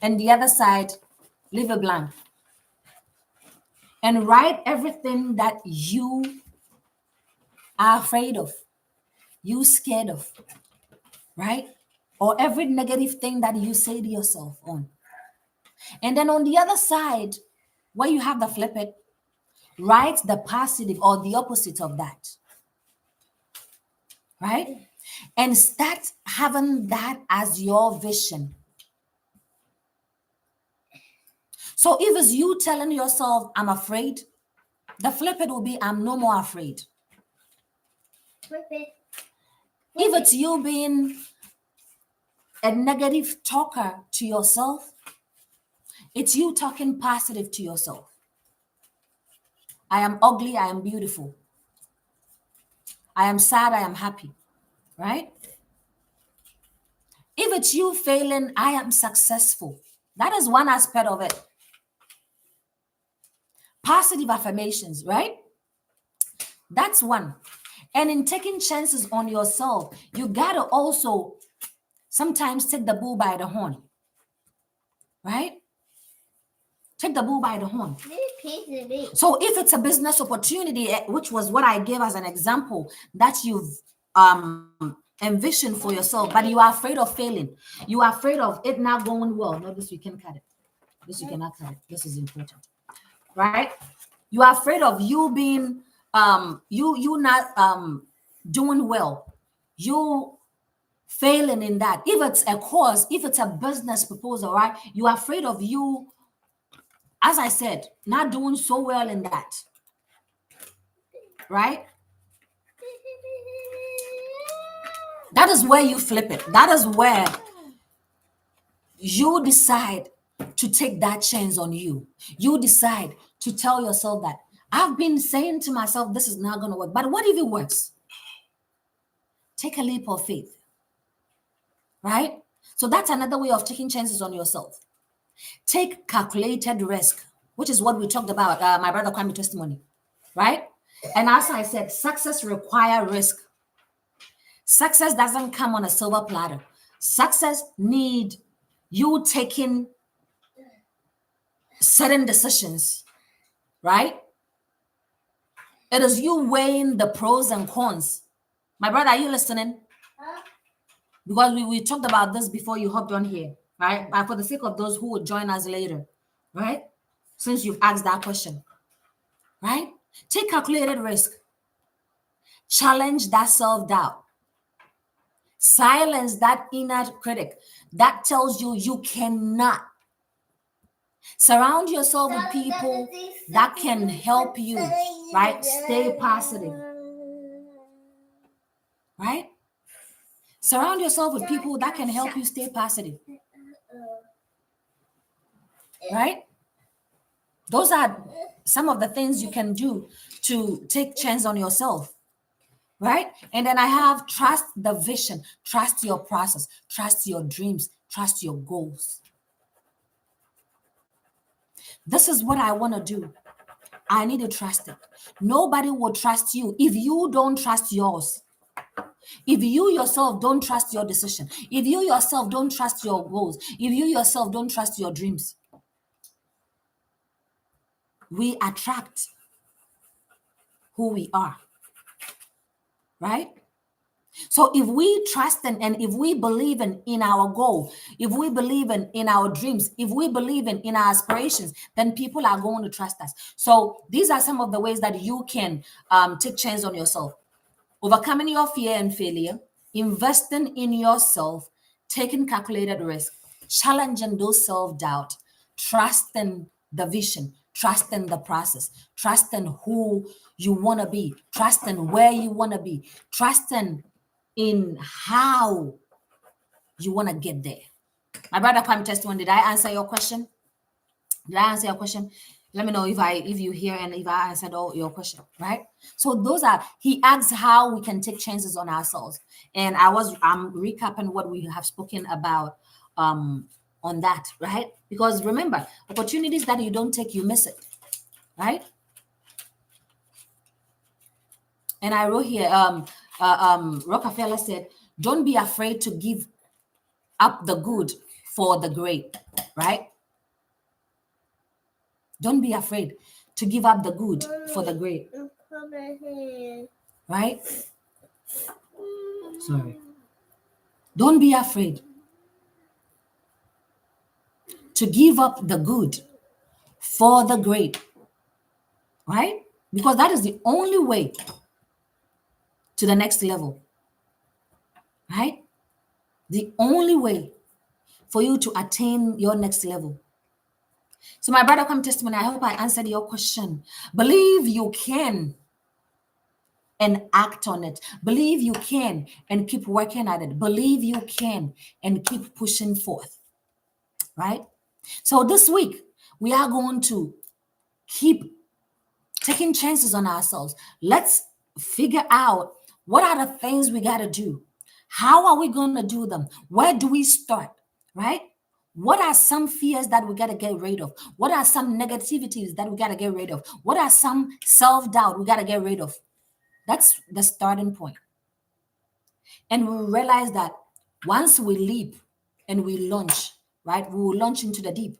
S1: And the other side, leave it blank. And write everything that you are afraid of, you scared of, right? Or every negative thing that you say to yourself on. And then on the other side, where you have the flip it, write the positive or the opposite of that, right? And start having that as your vision. So if it's you telling yourself, I'm afraid, the flip it will be, I'm no more afraid.
S2: Flip it.
S1: If it's you being a negative talker to yourself, it's you talking positive to yourself. I am ugly, I am beautiful. I am sad, I am happy, right? If it's you failing, I am successful. That is one aspect of it. Positive affirmations, right? That's one. And in taking chances on yourself, you got to also sometimes take the bull by the horn, right? Take the bull by the horn. So if it's a business opportunity, which was what I gave as an example, that you've envisioned for yourself, but you are afraid of failing. You are afraid of it not going well. No, this you can cut it. This you cannot cut it. This is important, right? You are afraid of you being you not doing well. You failing in that. If it's a course, if it's a business proposal, right? You are afraid of you, as I said, not doing so well in that, right? That is where you flip it. That is where you decide to take that chance on you. You decide to tell yourself that I've been saying to myself, this is not going to work. But what if it works? Take a leap of faith, right? So that's another way of taking chances on yourself. Take calculated risk, which is what we talked about, my brother Kwame testimony, right? And as I said, success requires risk. Success doesn't come on a silver platter. Success need you taking certain decisions, right? It is you weighing the pros and cons. My brother, are you listening? Because we talked about this before you hopped on here, right? But for the sake of those who will join us later, right? Since you've asked that question, right? Take calculated risk. Challenge that self-doubt. Silence that inner critic that tells you you cannot. Surround yourself with people that can help you, right? Stay positive, right? Surround yourself with people that can help you stay positive, right? Those are some of the things you can do to take chance on yourself, right? And then I have trust the vision, trust your process, trust your dreams, trust your goals. This is what I want to do. I need to trust it. Nobody will trust you if you don't trust yours. If you yourself don't trust your decision, if you yourself don't trust your goals, if you yourself don't trust your dreams, we attract who we are, right? So if we trust and if we believe in our goal, if we believe in our dreams, if we believe in our aspirations, then people are going to trust us. So these are some of the ways that you can take chance on yourself. Overcoming your fear and failure, investing in yourself, taking calculated risk, challenging those self-doubt, trusting the vision, trusting the process, trusting who you want to be, trusting where you want to be, trusting in how you want to get there. My brother Kwame Testimony, did I answer your question? Did I answer your question? Let me know if you hear and if I answered all your question, right? So those are, he asks how we can take chances on ourselves. And I'm recapping what we have spoken about on that, right? Because remember, opportunities that you don't take, you miss it, right? And I wrote here, Rockefeller said, don't be afraid to give up the good for the great, right? Don't be afraid to give up the good for the great, right? Sorry. Don't be afraid to give up the good for the great, right? Because that is the only way to the next level, right? The only way for you to attain your next level. So, my brother, come testimony. I hope I answered your question. Believe you can and act on it. Believe you can and keep working at it. Believe you can and keep pushing forth, right? So, this week, we are going to keep taking chances on ourselves. Let's figure out what are the things we got to do. How are we going to do them? Where do we start, right? What are some fears that we got to get rid of? What are some negativities that we got to get rid of? What are some self-doubt we got to get rid of? That's the starting point. And we realize that once we leap and we launch, right, we will launch into the deep,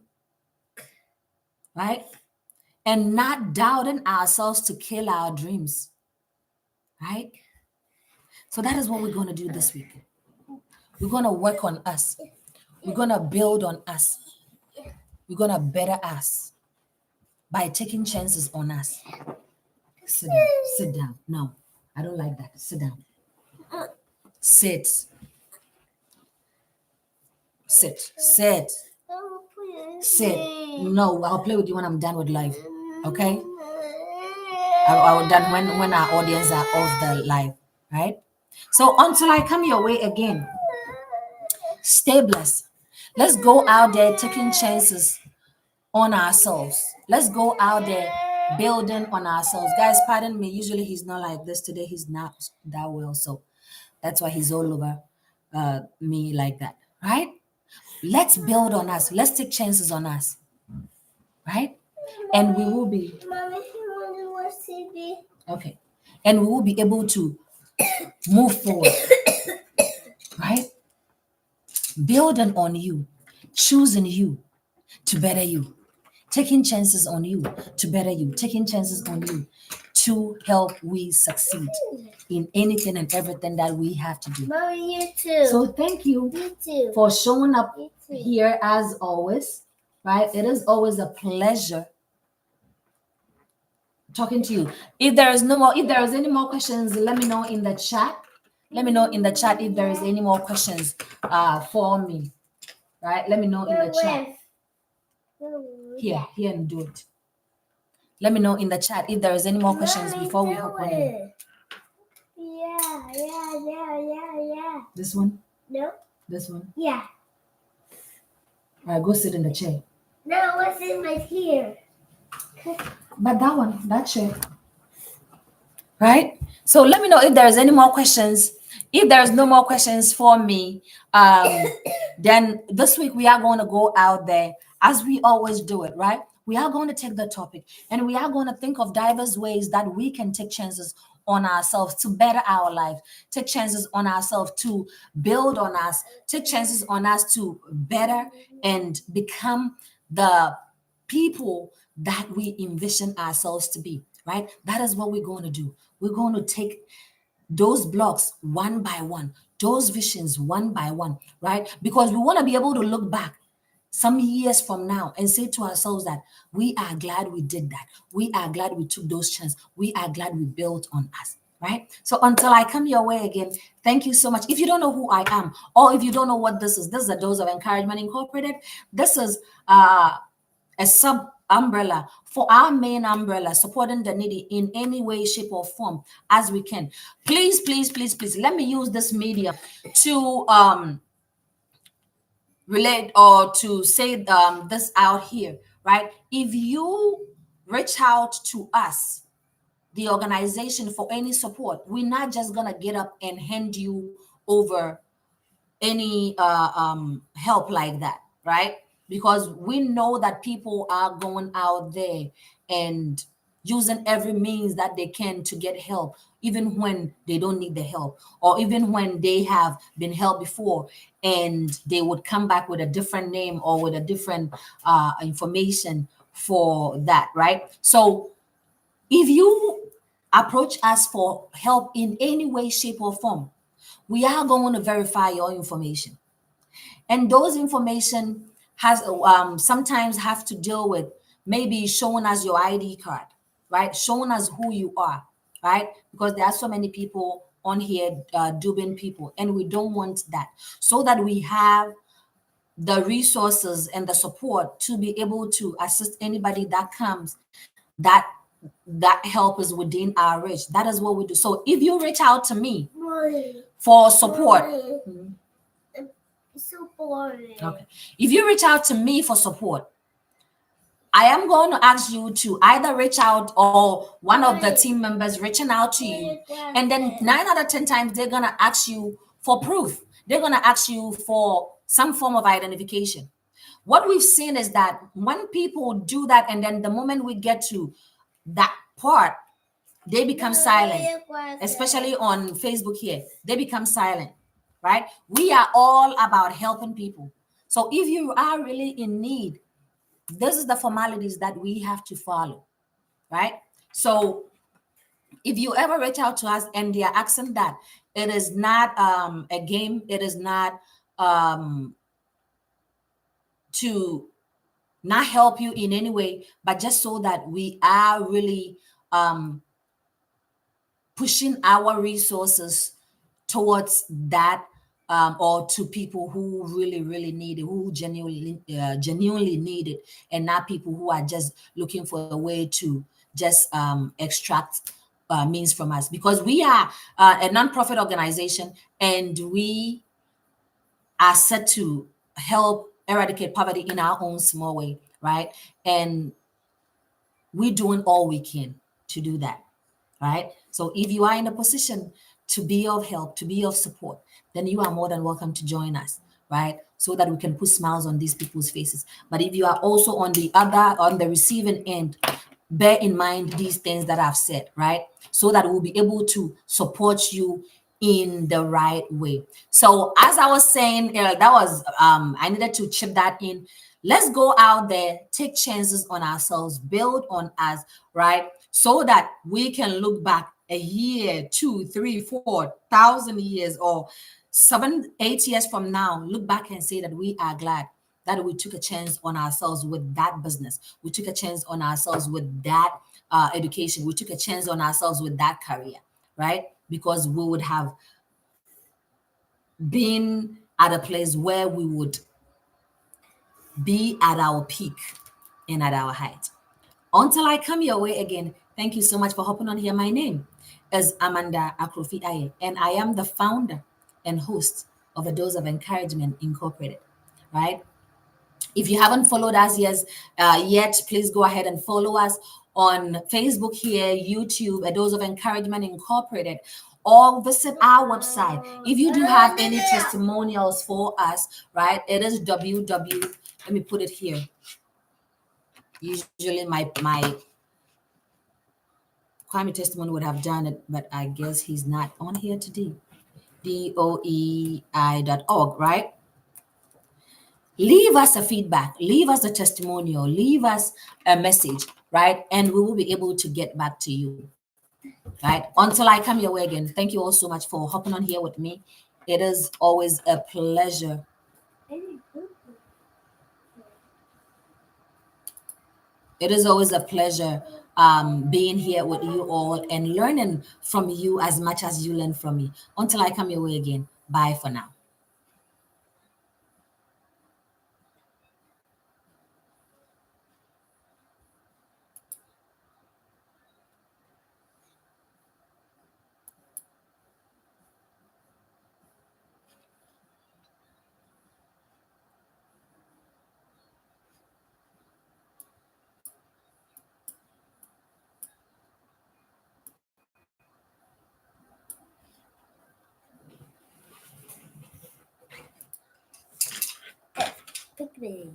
S1: right? And not doubting ourselves to kill our dreams, right? So that is what we're going to do this week. We're going to work on us. We're going to build on us. We're going to better us by taking chances on us. Sit down. Sit down. No, I don't like that. Sit down. Sit. Sit. Sit. Sit. No, I'll play with you when I'm done with live. Okay? I will done when our audience are off the live, right? So until I come your way again, stay blessed. Let's go out there taking chances on ourselves. Let's go out there building on ourselves. Guys, pardon me. Usually he's not like this. Today he's not that well. So that's why he's all over me like that. Right? Let's build on us. Let's take chances on us. Right? And we will be.
S2: Mommy, you want to watch TV?
S1: Okay. And we will be able to move forward. Right? Building on you, choosing you to better you, taking chances on you to better you, taking chances on you to help we succeed in anything and everything that we have to do.
S2: Mommy, you too.
S1: So thank you
S2: too.
S1: for showing up
S2: You too.
S1: here as always, right? It is always a pleasure talking to you. If there is any more questions, let me know in the chat. Let me know in the chat if there is any more questions for me. Right? Let me know in the chat. Here and do it. Let me know in the chat if there is any more questions before we hop on in.
S2: Yeah.
S1: This one?
S2: No.
S1: This one?
S2: Yeah.
S1: All right, go sit in the chair.
S2: No, what's in my here?
S1: But that one, that chair. Right? So let me know if there's any more questions. If there's no more questions for me, then this week we are going to go out there as we always do it, right? We are going to take the topic and we are going to think of diverse ways that we can take chances on ourselves to better our life, take chances on ourselves to build on us, take chances on us to better and become the people that we envision ourselves to be, right? That is what we're going to do. We're going to take those blocks one by one, those visions one by one, right? Because we want to be able to look back some years from now and say to ourselves that we are glad we did that. We are glad we took those chances. We are glad we built on us, right? So until I come your way again, thank you so much. If you don't know who I am, or if you don't know what this is a Dose of Encouragement Incorporated. This is a sub umbrella for our main umbrella, supporting the needy in any way, shape, or form as we can. Please, please, please, please, let me use this media to relate or to say this out here, right? If you reach out to us, the organization, for any support, we're not just gonna get up and hand you over any help like that, right? Because we know that people are going out there and using every means that they can to get help, even when they don't need the help, or even when they have been helped before and they would come back with a different name or with a different information for that, right? So if you approach us for help in any way, shape, or form, we are going to verify your information. And those information has sometimes have to deal with maybe showing us your ID card, right? Showing us who you are, right? Because there are so many people on here duping people, and we don't want that. So that we have the resources and the support to be able to assist anybody that comes, that that help is within our reach. That is what we do. So if you reach out to me for support,
S2: So boring.
S1: okay. If you reach out to me for support, I am going to ask you to either reach out or one of the team members reaching out to you. And then 9 out of 10 times, they're going to ask you for proof. They're going to ask you for some form of identification. What we've seen is that when people do that, and then the moment we get to that part, they become silent, especially on Facebook here. They become silent, right? We are all about helping people. So if you are really in need, this is the formalities that we have to follow, right? So if you ever reach out to us and they are asking that, it is not a game, it is not to not help you in any way, but just so that we are really pushing our resources towards that, or to people who really, really need it, who genuinely need it, and not people who are just looking for a way to just extract means from us. Because we are a nonprofit organization, and we are set to help eradicate poverty in our own small way, right? And we're doing all we can to do that, right? So if you are in a position to be of help, to be of support, then you are more than welcome to join us, right? So that we can put smiles on these people's faces. But if you are also on the receiving end, bear in mind these things that I've said, right? So that we'll be able to support you in the right way. So as I was saying, that was I needed to chip that in. Let's go out there, take chances on ourselves, build on us, right? So that we can look back a year, 2, 3, 4,000 years, or 7, 8 years from now, look back and say that we are glad that we took a chance on ourselves with that business. We took a chance on ourselves with that education. We took a chance on ourselves with that career, right? Because we would have been at a place where we would be at our peak and at our height. Until I come your way again, thank you so much for hopping on here. My name is Amanda Akrofi Aye, and I am the founder and host of A Dose of Encouragement Incorporated, right? If you haven't followed us yet, please go ahead and follow us on Facebook here, YouTube, A Dose of Encouragement Incorporated, or visit our website. If you do have any testimonials for us, right, it is let me put it here. Usually my Kwame testimony would have done it, but I guess he's not on here today. DOEI.org, right? leave us a feedback, leave us a testimonial, leave us a message, right? And we will be able to get back to you, right? Until I come your way again, thank you all so much for hopping on here with me. It is always a pleasure. It is always a pleasure being here with you all and learning from you as much as you learn from me. Until I come your way again, bye for now.
S2: Pick me.